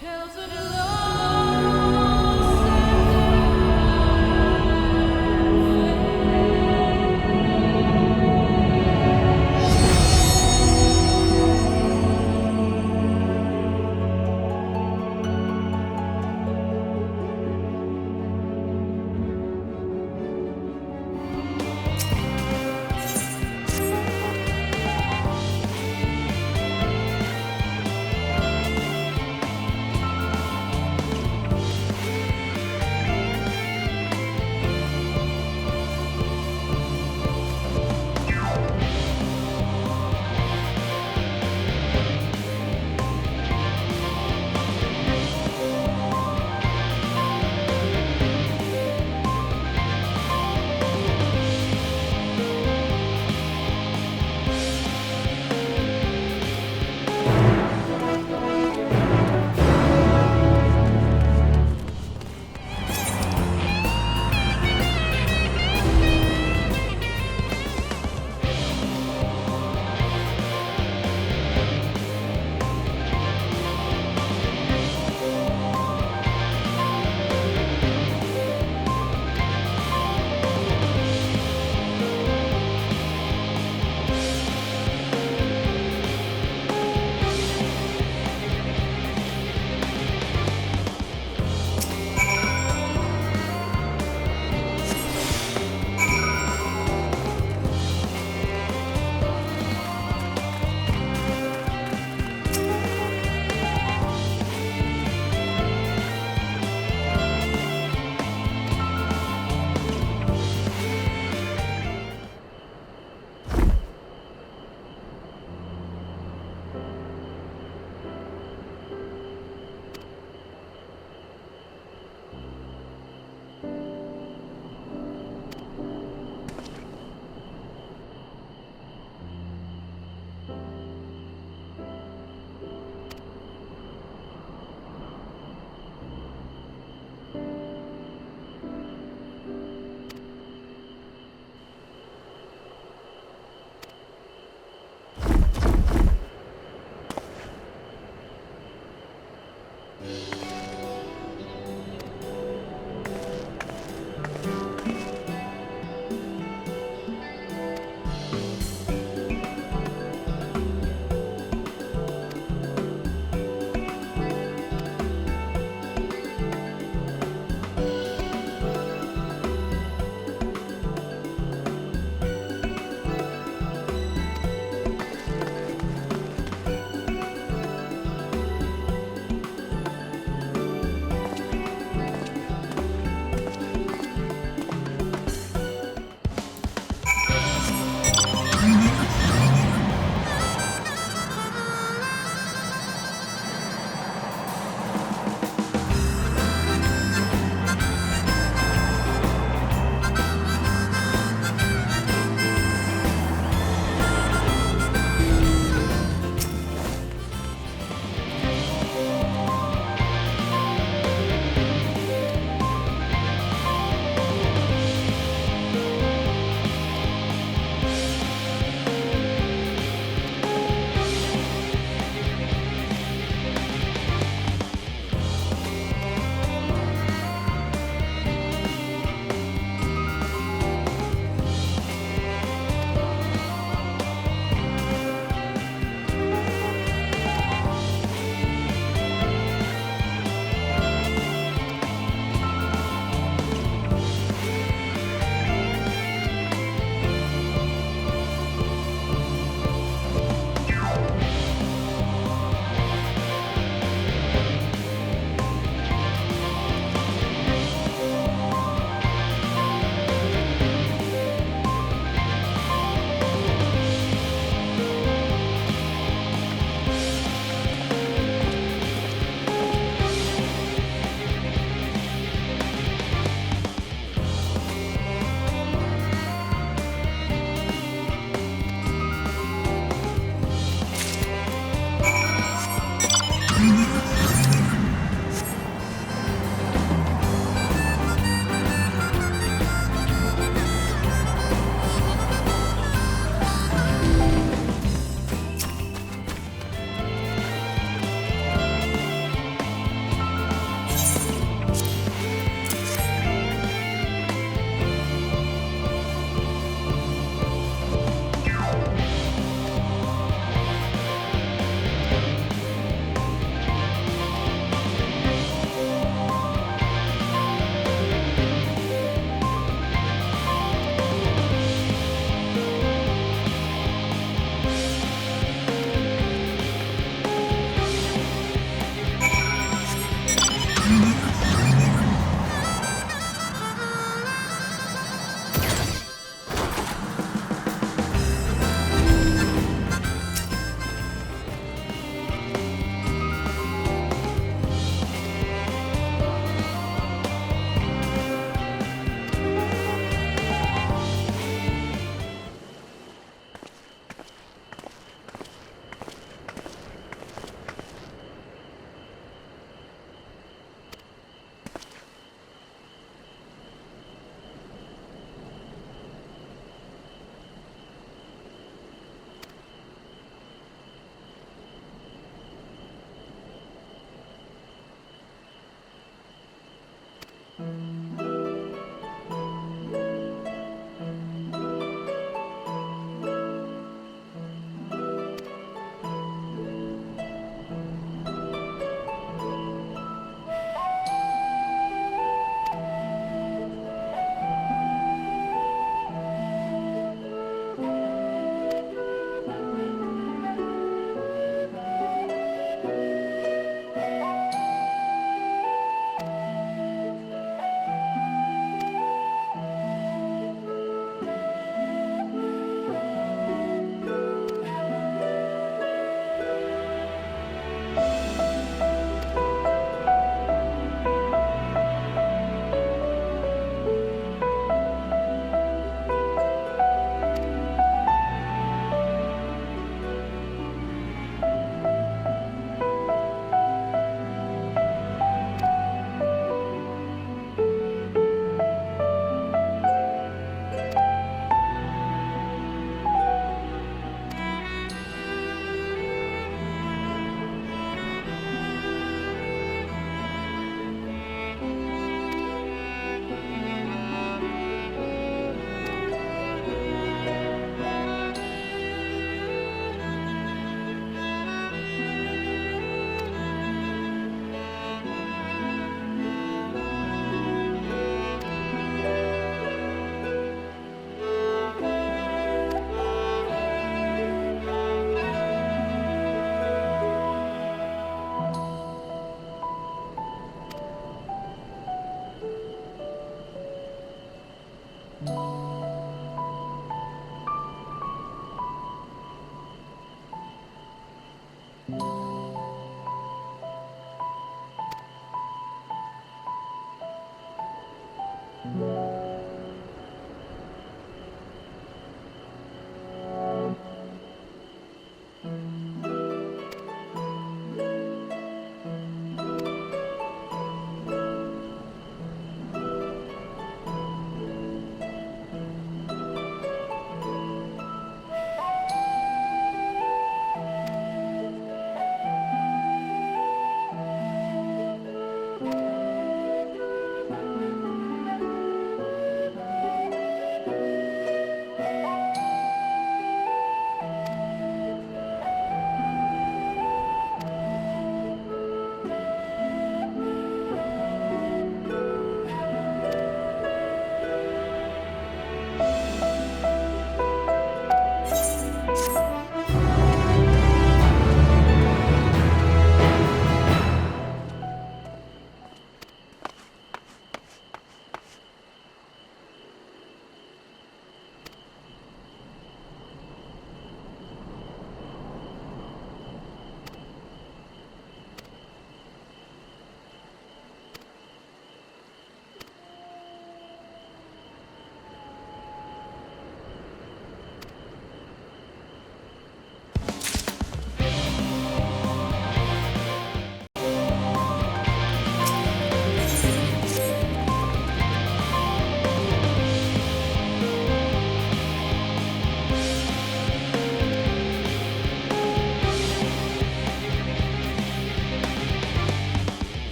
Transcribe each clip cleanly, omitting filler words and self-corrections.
Tales of lost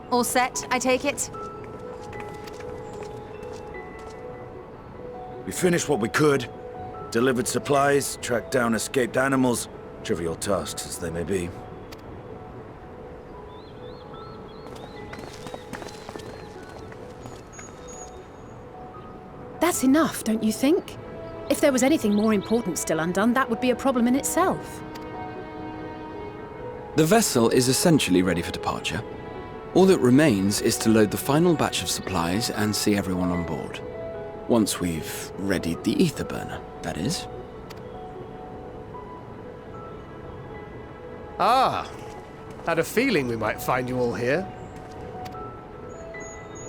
All set, I take it? We finished what we could. Delivered supplies, tracked down escaped animals. Trivial tasks as they may be. That's enough, don't you think? If there was anything more important still undone, that would be a problem in itself. The vessel is essentially ready for departure. All that remains is to load the final batch of supplies and see everyone on board. Once we've readied the ether burner, that is. Ah, had a feeling we might find you all here.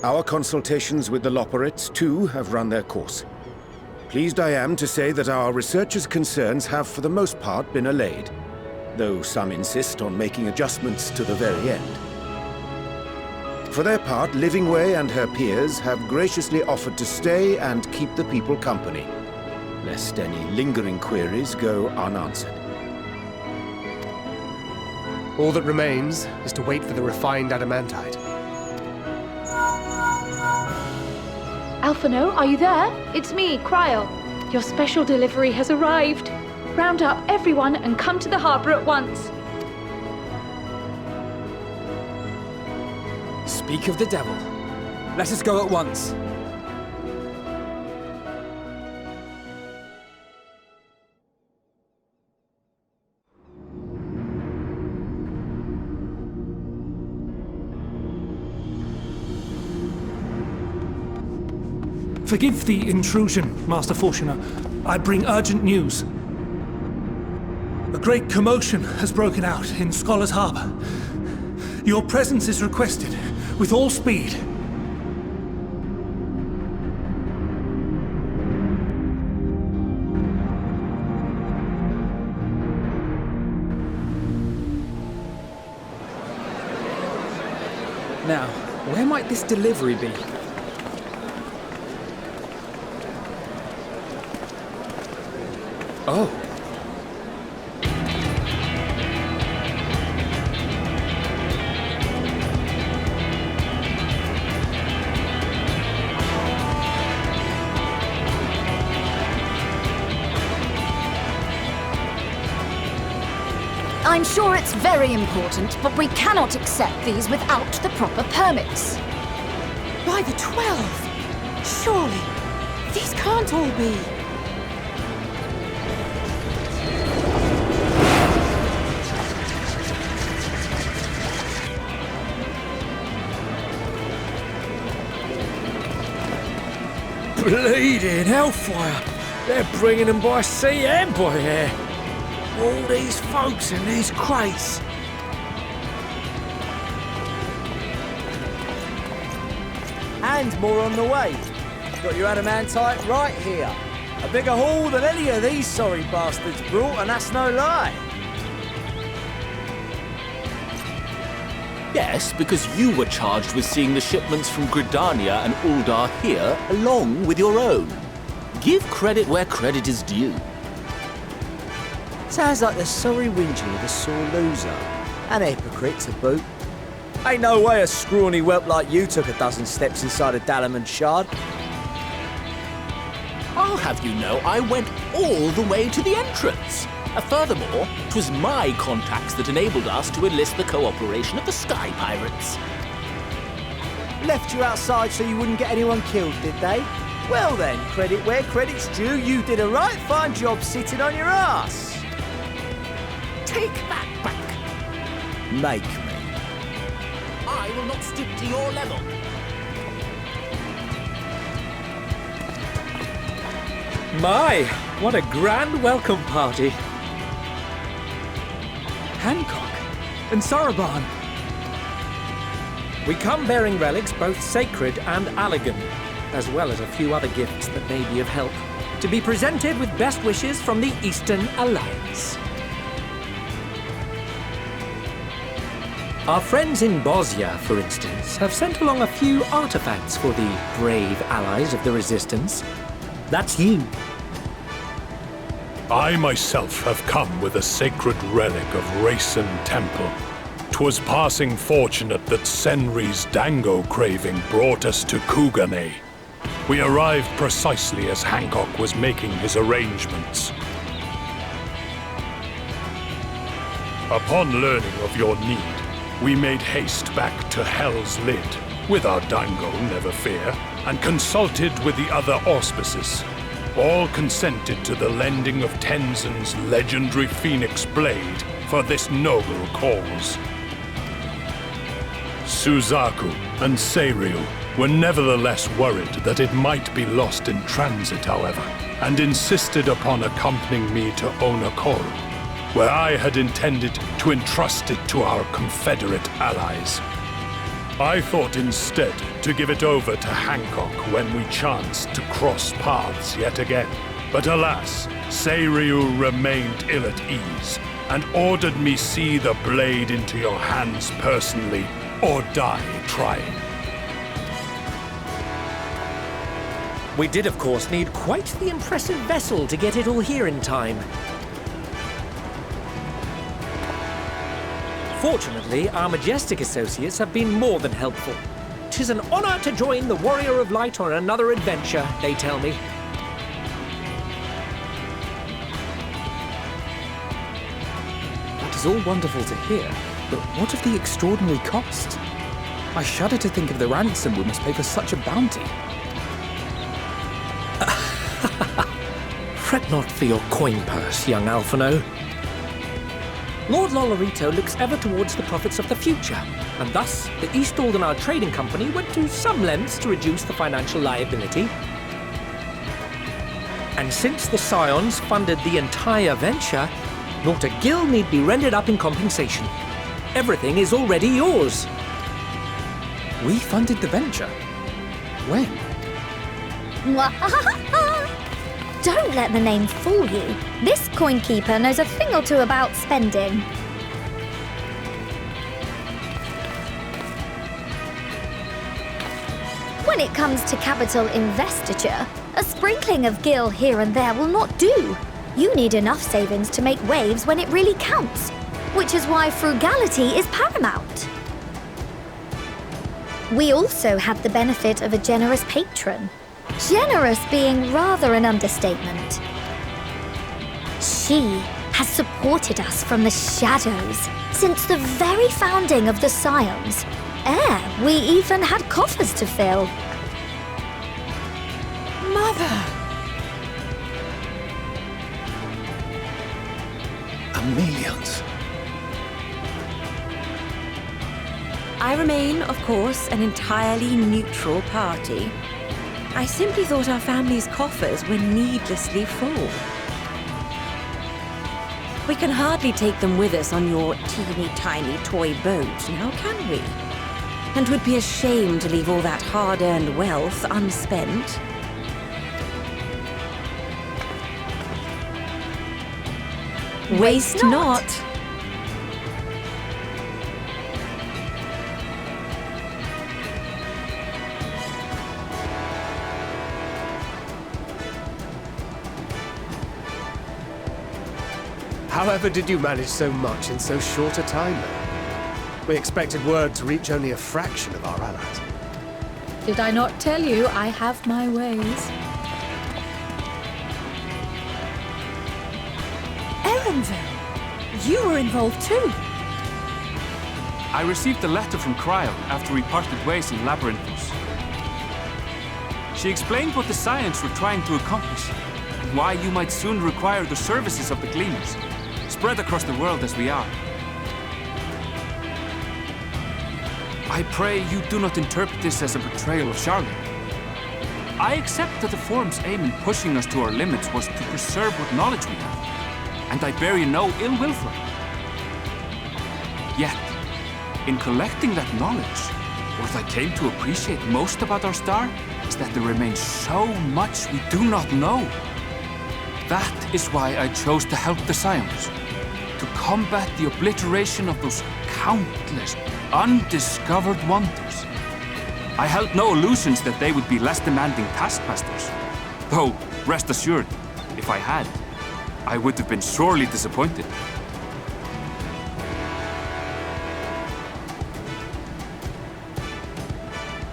Our consultations with the Loperites, too, have run their course. Pleased I am to say that our researchers' concerns have for the most part been allayed, though some insist on making adjustments to the very end. For their part, Livingway and her peers have graciously offered to stay and keep the people company, lest any lingering queries go unanswered. All that remains is to wait for the refined adamantite. Alphino, are you there? It's me, Cryle. Your special delivery has arrived. Round up everyone and come to the harbor at once. Speak of the devil. Let us go at once. Forgive the intrusion, Master Fortuner. I bring urgent news. A great commotion has broken out in Scholar's Harbor. Your presence is requested, with all speed. Now, where might this delivery be? Oh. I'm sure it's very important, but we cannot accept these without the proper permits. By the 12! Surely, these can't all be. Bleeding hellfire! They're bringing them by sea and by air. All these folks in these crates. and more on the way. Got your adamantite right here. A bigger haul than any of these sorry bastards brought, and that's no lie. Yes, because you were charged with seeing the shipments from Gridania and Uldar here, along with your own. Give credit where credit is due. Sounds like the sorry whinging of a sore loser. And a hypocrite to boot. Ain't no way a scrawny whelp like you took a dozen steps inside a Dalaman shard. I'll have you know I went all the way to the entrance. Furthermore, 'twas my contacts that enabled us to enlist the cooperation of the Sky Pirates. Left you outside so you wouldn't get anyone killed, did they? Well then, credit where credit's due, you did a right fine job sitting on your ass. Take that back. Make me. I will not stoop to your level. My, what a grand welcome party. Hancock and Saraban. We come bearing relics both sacred and elegant, as well as a few other gifts that may be of help, to be presented with best wishes from the Eastern Alliance. Our friends in Bosnia, for instance, have sent along a few artifacts for the brave allies of the Resistance. That's you. I myself have come with a sacred relic of Rayson Temple. 'Twas passing fortunate that Senri's dango craving brought us to Kugane. We arrived precisely as Hancock was making his arrangements. Upon learning of your need, we made haste back to Hell's Lid, with our dango, never fear, and consulted with the other auspices. All consented to the lending of Tenzin's legendary Phoenix Blade for this noble cause. Suzaku and Seiryu were nevertheless worried that it might be lost in transit, however, and insisted upon accompanying me to Onakoru, where I had intended to entrust it to our Confederate allies. I thought instead to give it over to Hancock when we chanced to cross paths yet again. But alas, Seiryu remained ill at ease and ordered me see the blade into your hands personally or die trying. We did, of course, need quite the impressive vessel to get it all here in time. Fortunately, our majestic associates have been more than helpful. 'Tis an honor to join the Warrior of Light on another adventure, they tell me. That is all wonderful to hear, but what of the extraordinary cost? I shudder to think of the ransom we must pay for such a bounty. Fret not for your coin purse, young Alphino. Lord Lolorito looks ever towards the profits of the future, and thus the East Aldenar Trading Company went to some lengths to reduce the financial liability. And since the Scions funded the entire venture, not a gill need be rendered up in compensation. Everything is already yours. We funded the venture? When? Don't let the name fool you. This coin keeper knows a thing or two about spending. When it comes to capital investiture, a sprinkling of gil here and there will not do. You need enough savings to make waves when it really counts, which is why frugality is paramount. We also had the benefit of a generous patron. Generous being rather an understatement. She has supported us from the shadows since the very founding of the Scions. We even had coffers to fill. Mother! Millions. I remain, of course, an entirely neutral party. I simply thought our family's coffers were needlessly full. We can hardly take them with us on your teeny-tiny toy boat, now can we? and would be ashamed to leave all that hard-earned wealth unspent. Waste not. However did you manage so much in so short a time, though? We expected word to reach only a fraction of our allies. Did I not tell you I have my ways? Erenville! You were involved too! I received a letter from Cryo after we parted ways in Labyrinthos. She explained what the Scions were trying to accomplish, and why you might soon require the services of the Gleaners, spread across the world as we are. I pray you do not interpret this as a betrayal of Charlotte. I accept that the Forum's aim in pushing us to our limits was to preserve what knowledge we have, and I bear you no ill will for it. Yet, in collecting that knowledge, what I came to appreciate most about our star is that there remains so much we do not know. That is why I chose to help the Scions, to combat the obliteration of those countless, undiscovered wonders. I held no illusions that they would be less demanding taskmasters. Though, rest assured, if I had, I would have been sorely disappointed.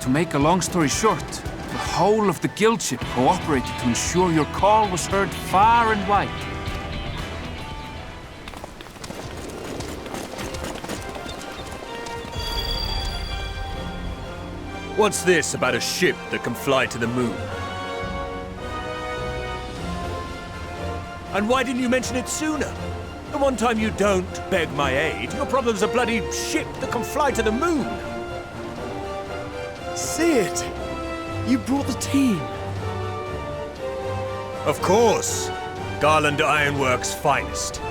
To make a long story short, the whole of the guild ship cooperated to ensure your call was heard far and wide. What's this about a ship that can fly to the moon? And why didn't you mention it sooner? The one time you don't beg my aid, your problem's a bloody ship that can fly to the moon. Sid, you brought the team. Of course. Garland Ironworks' finest.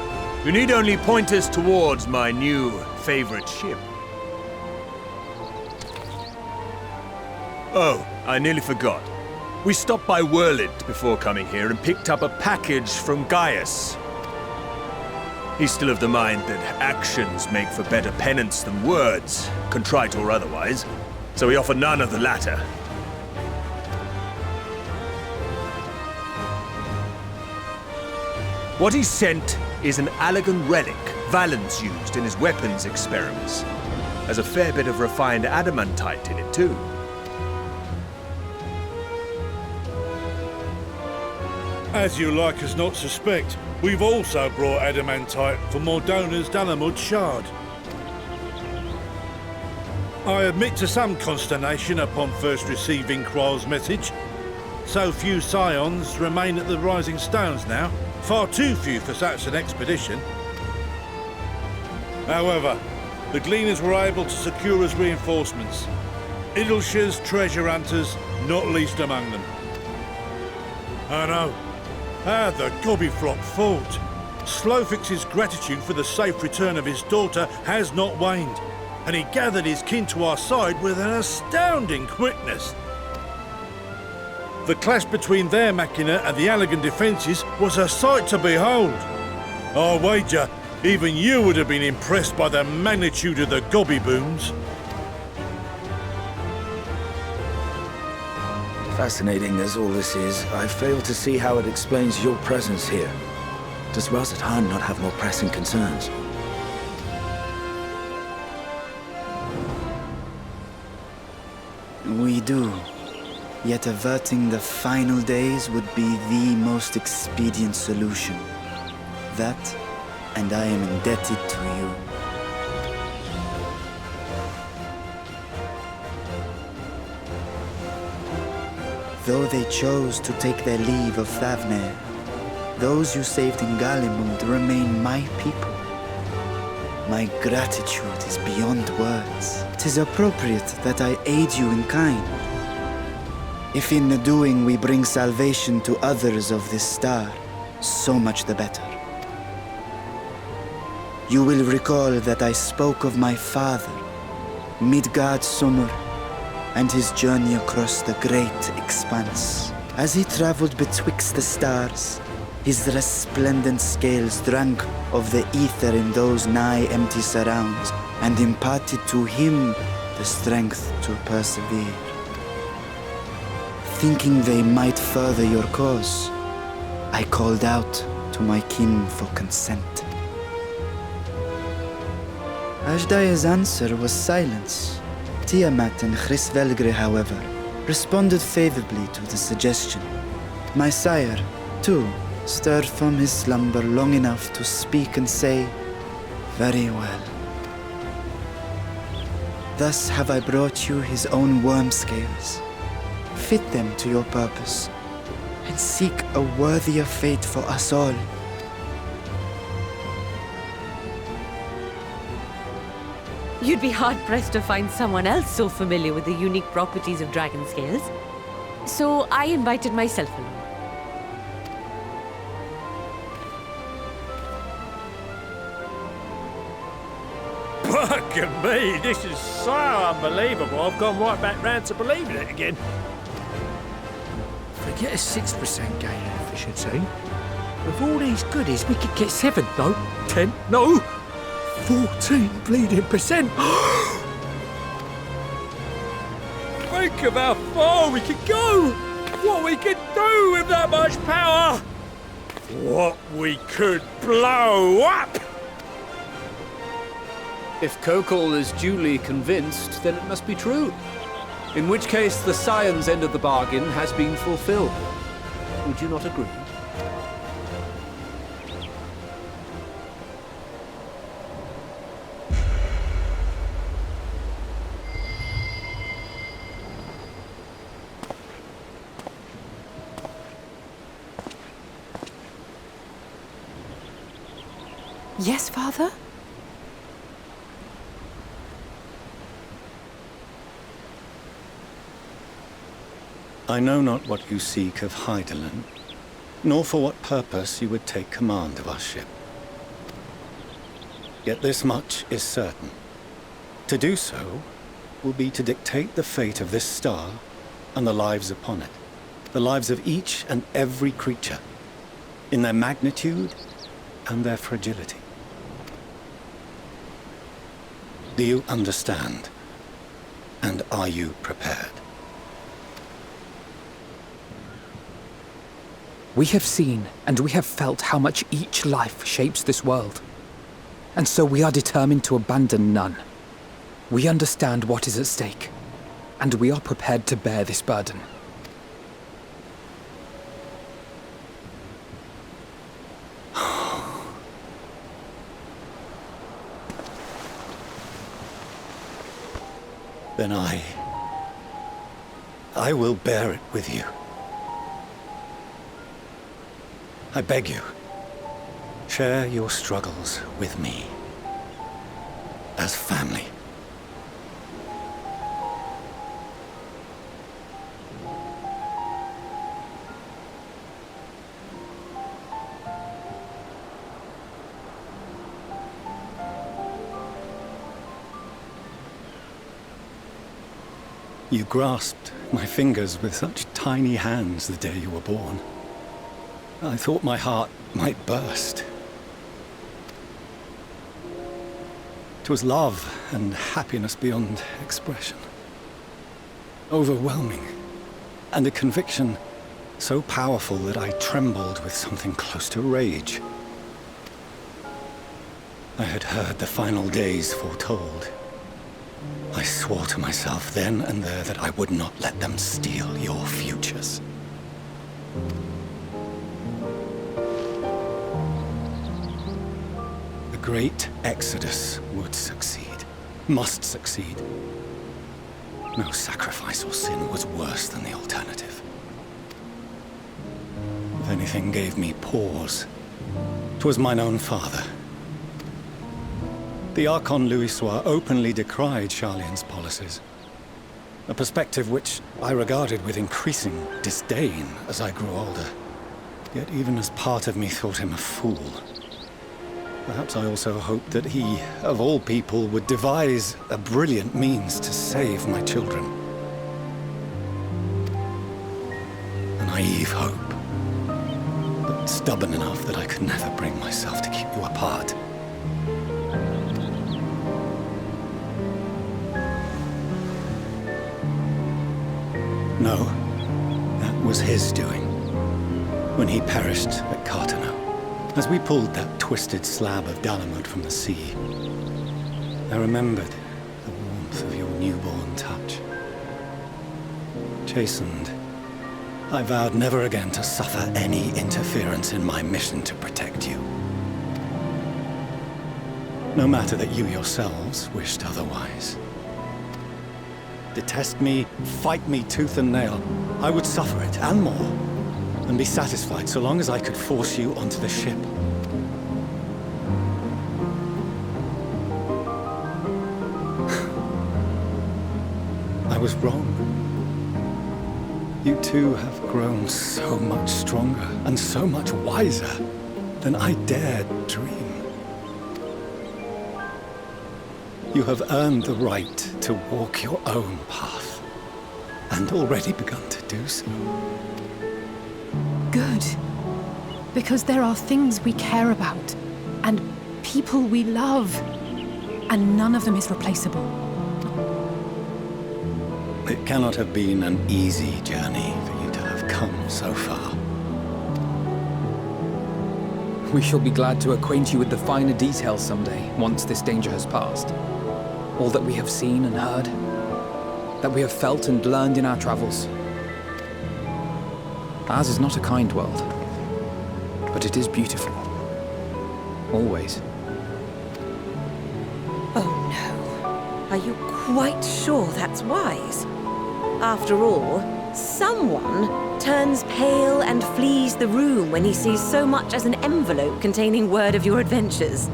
You need only point us towards my new favorite ship. Oh, I nearly forgot. We stopped by Whirlid before coming here and picked up a package from Gaius. He's still of the mind that actions make for better penance than words, contrite or otherwise, so we offer none of the latter. What he sent is an Allagan relic Valens used in his weapons experiments. Has a fair bit of refined adamantite in it, too. As you like us not suspect, we've also brought adamantite for Mordona's Dalamud shard. I admit to some consternation upon first receiving Kryl's message. So few Scions remain at the Rising Stones now. Far too few for such an expedition. However, the Gleaners were able to secure us reinforcements. Idleshire's treasure hunters, not least among them. I know. How the Gobbyflop fought. Slowfix's gratitude for the safe return of his daughter has not waned, and he gathered his kin to our side with an astounding quickness. The clash between their machina and the Allagan defences was a sight to behold. I wager even you would have been impressed by the magnitude of the Gobby booms. Fascinating as all this is, I fail to see how it explains your presence here. Does Razat-Han not have more pressing concerns? We do. Yet averting the final days would be the most expedient solution. That, and I am indebted to you. Though they chose to take their leave of Thavnair, those you saved in Galimund remain my people. My gratitude is beyond words. 'Tis appropriate that I aid you in kind. If in the doing we bring salvation to others of this star, so much the better. You will recall that I spoke of my father, Midgard summer, and his journey across the great expanse. As he traveled betwixt the stars, his resplendent scales drank of the ether in those nigh empty surrounds, and imparted to him the strength to persevere. Thinking they might further your cause, I called out to my kin for consent. Ajdaya's answer was silence. Tiamat and Hrisvelgre, however, responded favorably to the suggestion. My sire, too, stirred from his slumber long enough to speak and say, "Very well." Thus have I brought you his own worm scales. Fit them to your purpose, and seek a worthier fate for us all. You'd be hard-pressed to find someone else so familiar with the unique properties of dragon scales. So I invited myself along. Bugger me, this is so unbelievable. I've gone right back round to believing it again. If we get a 6% gain in efficiency, with all these goodies, we could get 7, no, 10, no, 14 bleeding percent. Think of how far we could go! What we could do with that much power! What we could blow up! If Kokol is duly convinced, then it must be true. In which case, the Scion's end of the bargain has been fulfilled. Would you not agree? Yes, Father? I know not what you seek of Hydaelyn, nor for what purpose you would take command of our ship. Yet this much is certain. To do so will be to dictate the fate of this star and the lives upon it, the lives of each and every creature, in their magnitude and their fragility. Do you understand? And are you prepared? We have seen and we have felt how much each life shapes this world. And so we are determined to abandon none. We understand what is at stake, and we are prepared to bear this burden. Then I will bear it with you. I beg you, share your struggles with me, as family. You grasped my fingers with such tiny hands the day you were born. I thought my heart might burst. 'Twas love and happiness beyond expression. Overwhelming, and a conviction so powerful that I trembled with something close to rage. I had heard the final days foretold. I swore to myself then and there that I would not let them steal your futures. The great Exodus would succeed, must succeed. No sacrifice or sin was worse than the alternative. If anything gave me pause, 'twas mine own father. The Archon Louisoix openly decried Charlian's policies, a perspective which I regarded with increasing disdain as I grew older. Yet even as part of me thought him a fool, Perhaps I also hoped that he, of all people, would devise a brilliant means to save my children. A naive hope, but stubborn enough that I could never bring myself to keep you apart. No, that was his doing, when he perished at Cartano. As we pulled that twisted slab of Dalamud from the sea, I remembered the warmth of your newborn touch. Chastened, I vowed never again to suffer any interference in my mission to protect you. No matter that you yourselves wished otherwise. Detest me, fight me tooth and nail, I would suffer it, and more. And be satisfied so long as I could force you onto the ship. I was wrong. You two have grown so much stronger and so much wiser than I dared dream. You have earned the right to walk your own path, and already begun to do so. Good. Because there are things we care about, and people we love, and none of them is replaceable. It cannot have been an easy journey for you to have come so far. We shall be glad to acquaint you with the finer details someday, once this danger has passed. All that we have seen and heard, that we have felt and learned in our travels. Ours is not a kind world, but it is beautiful. Always. Oh no. Are you quite sure that's wise? After all, someone turns pale and flees the room when he sees so much as an envelope containing word of your adventures.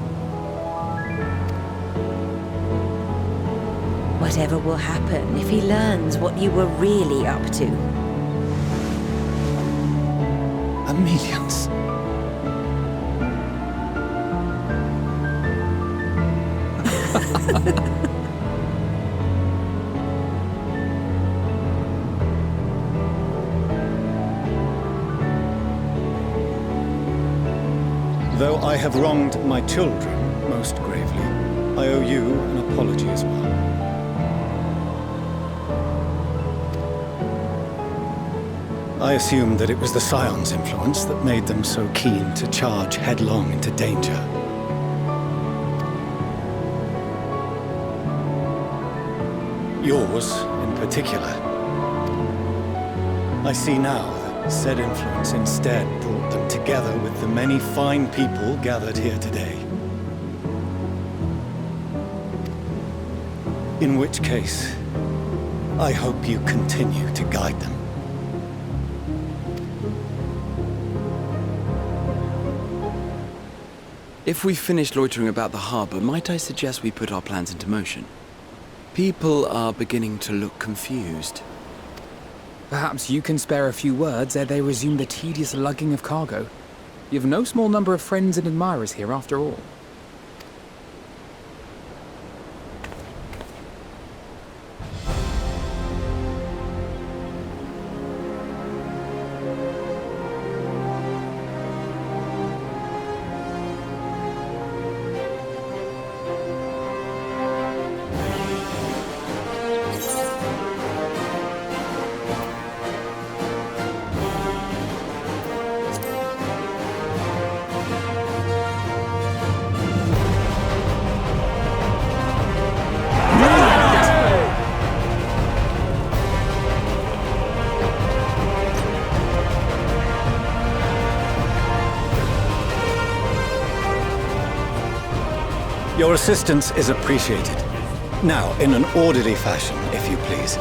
Whatever will happen if he learns what you were really up to? Millions. Though I have wronged my children most gravely, I owe you an apology as well. I assumed that it was the Scion's influence that made them so keen to charge headlong into danger. Yours, in particular. I see now that said influence instead brought them together with the many fine people gathered here today. In which case, I hope you continue to guide them. If we've finished loitering about the harbor, might I suggest we put our plans into motion? People are beginning to look confused. Perhaps you can spare a few words ere they resume the tedious lugging of cargo. You've no small number of friends and admirers here after all. Your assistance is appreciated. Now, in an orderly fashion, if you please.